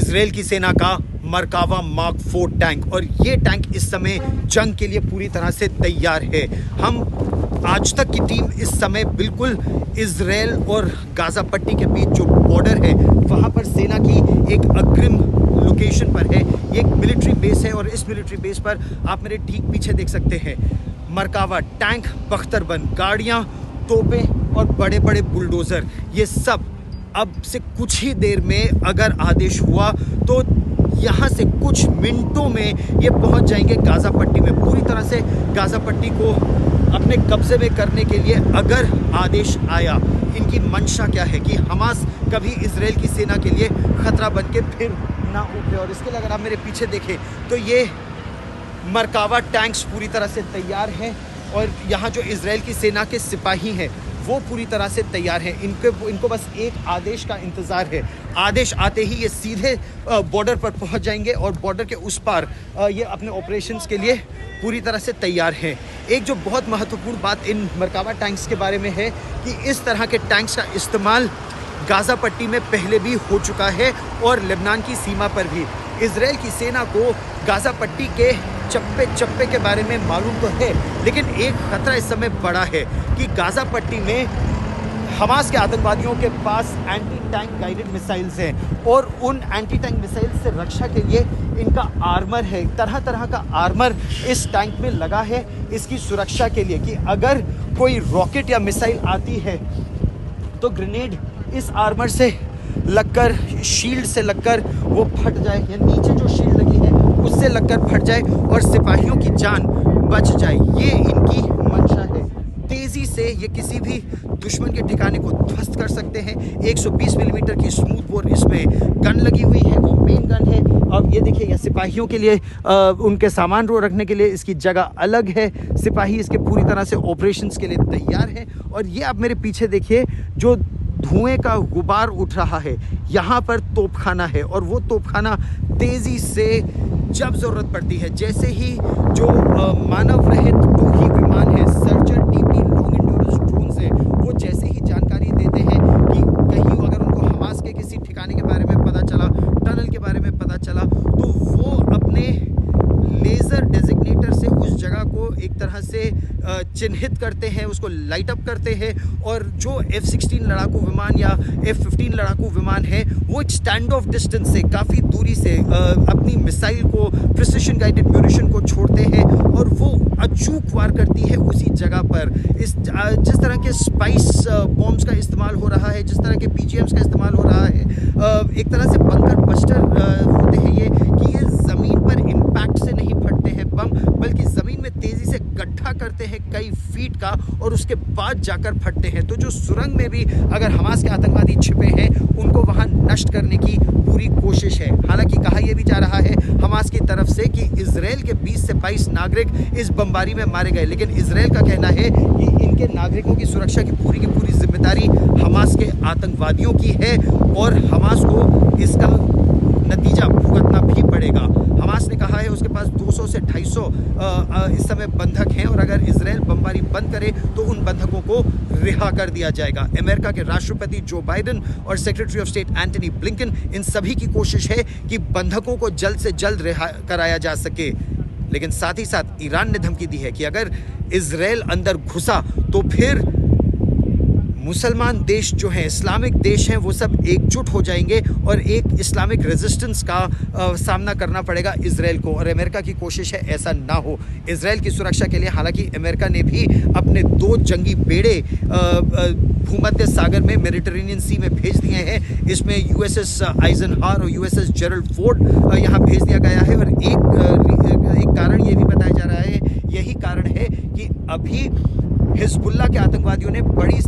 Israel की सेना का मरकावा मार्क 4 टैंक, और ये टैंक इस समय जंग के लिए पूरी तरह से तैयार है। हम आज तक की टीम इस समय बिल्कुल इजराइल और गाज़ा पट्टी के बीच जो बॉर्डर है वहाँ पर सेना की एक अग्रिम लोकेशन पर है। ये एक मिलिट्री बेस है और इस मिलिट्री बेस पर आप मेरे ठीक पीछे देख सकते हैं मरकावा टैंक, बख्तरबंद गाड़ियाँ, तोपें और बड़े बड़े बुलडोज़र। ये सब अब से कुछ ही देर में अगर आदेश हुआ तो यहाँ से कुछ मिनटों में ये पहुँच जाएंगे गाज़ा पट्टी में। पूरी तरह से गाज़ा पट्टी को अपने कब्जे में करने के लिए अगर आदेश आया, इनकी मंशा क्या है कि हमास कभी इजराइल की सेना के लिए खतरा बन के फिर ना उठे। और इसके लिए अगर आप मेरे पीछे देखें तो ये मरकावा टैंक्स पूरी तरह से तैयार हैं और यहाँ जो इजराइल की सेना के सिपाही हैं वो पूरी तरह से तैयार हैं। इनको बस एक आदेश का इंतज़ार है। आदेश आते ही ये सीधे बॉर्डर पर पहुंच जाएंगे और बॉर्डर के उस पार ये अपने ऑपरेशंस के लिए पूरी तरह से तैयार हैं। एक जो बहुत महत्वपूर्ण बात इन मरकावा टैंक्स के बारे में है कि इस तरह के टैंक्स का इस्तेमाल गाज़ा पट्टी में पहले भी हो चुका है और लेबनान की सीमा पर भी। इजराइल की सेना को गाज़ा पट्टी के चप्पे चप्पे के बारे में मालूम तो है, लेकिन एक खतरा इस समय बड़ा है कि गाज़ा पट्टी में हमास के आतंकवादियों के पास एंटी टैंक गाइडेड मिसाइल्स हैं और उन एंटी टैंक मिसाइल से रक्षा के लिए इनका आर्मर है। तरह तरह का आर्मर इस टैंक में लगा है इसकी सुरक्षा के लिए कि अगर कोई रॉकेट या मिसाइल आती है तो ग्रेनेड इस आर्मर से लगकर, शील्ड से लगकर वो फट जाए या नीचे जो शील्ड लगी है उससे लगकर फट जाए और सिपाहियों की जान बच जाए। ये इनकी मंशा है। तेज़ी से ये किसी भी दुश्मन के ठिकाने को ध्वस्त कर सकते हैं। 120 मिलीमीटर की स्मूथ बोर इसमें गन लगी हुई है, वो मेन गन है। अब ये देखिए, यह सिपाहियों के लिए उनके सामान रो रखने के लिए इसकी जगह अलग है। सिपाही इसके पूरी तरह से ऑपरेशंस के लिए तैयार है। और ये आप मेरे पीछे देखिए, जो धुएं का गुबार उठ रहा है, यहाँ पर तोपखाना है और वो तोपखाना तेज़ी से जब ज़रूरत पड़ती है, जैसे ही जो मानव रहित टूही विमान है, searcher TP long endurance drones हैं, वो जैसे ही जानकारी देते हैं कि कहीं अगर उनको हमास के किसी ठिकाने के बारे में पता चला, टनल के बारे में पता चला, तो वो अपने लेज़र डेजिग्नेटर से उस जगह को एक तरह से चिन्हित करते हैं, उसको लाइट अप करते हैं। और जो F-16 लड़ाकू विमान या F-15 लड़ाकू विमान है वो एक स्टैंड ऑफ डिस्टेंस से, काफ़ी दूरी से अपनी मिसाइल को, प्रिसिशन गाइडेड म्यूनिशन को छोड़ते हैं और वो अचूक वार करती है उसी जगह पर। जिस तरह के स्पाइस बॉम्ब्स का इस्तेमाल हो रहा है, जिस तरह के PGMs का इस्तेमाल हो रहा है, एक तरह से बंकर बस्टर होते हैं ये, कि ये ज़मीन पर इम्पैक्ट से नहीं फटते हैं बम, बल्कि ज़मीन में तेज़ी से गड्ढा करते हैं कई फीट का और उसके बाद जाकर फटते हैं। तो जो सुरंग में भी अगर हमास के आतंकवादी छिपे हैं, उनको वहाँ नष्ट करने की पूरी कोशिश है। हालांकि कहा यह भी जा रहा है हमास की तरफ से कि इजराइल के 20 से 22 नागरिक इस बमबारी में मारे गए, लेकिन इजराइल का कहना है कि इनके नागरिकों की सुरक्षा की पूरी जिम्मेदारी हमास के आतंकवादियों की है और हमास को इसका नतीजा भुगतना भी पड़ेगा। हमास ने कहा है उसके पास 200 से 250 इस समय बंधक हैं और अगर इजराइल बमबारी बंद करे तो उन बंधकों को रिहा कर दिया जाएगा। अमेरिका के राष्ट्रपति जो बाइडेन और secretary of state Antony Blinken, इन सभी की कोशिश है कि बंधकों को जल्द से जल्द रिहा कराया जा सके। लेकिन साथ ही साथ ईरान ने धमकी दी है कि अगर इजराइल अंदर घुसा तो फिर मुसलमान देश जो हैं, इस्लामिक देश हैं, वो सब एकजुट हो जाएंगे और एक इस्लामिक रेजिस्टेंस का सामना करना पड़ेगा इजराइल को। और अमेरिका की कोशिश है ऐसा ना हो। इजराइल की सुरक्षा के लिए हालांकि अमेरिका ने भी अपने 2 जंगी बेड़े भूमध्य सागर में, मेडिटेरेनियन सी में भेज दिए हैं। इसमें USS आइजनहावर और USS जेरल्ड फोर्ड यहाँ भेज दिया गया है। और एक कारण ये भी बताया जा रहा है, यही कारण है कि अभी हिजबुल्ला के आतंकवादियों ने बड़ी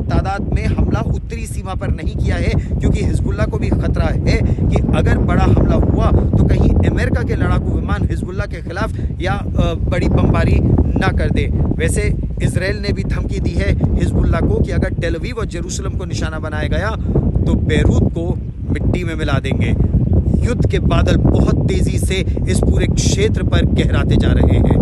तादाद में हमला उत्तरी सीमा पर नहीं किया है, क्योंकि हिजबुल्ला को भी खतरा है कि अगर बड़ा हमला हुआ तो कहीं अमेरिका के लड़ाकू विमान हिजबुल्ला के खिलाफ या बड़ी बमबारी ना कर दे। वैसे इजराइल ने भी धमकी दी है हिजबुल्ला को कि अगर टेल अवीव और जेरूसलम को निशाना बनाया गया तो बेरूत को मिट्टी में मिला देंगे। युद्ध के बादल बहुत तेजी से इस पूरे क्षेत्र पर गहराते जा रहे हैं।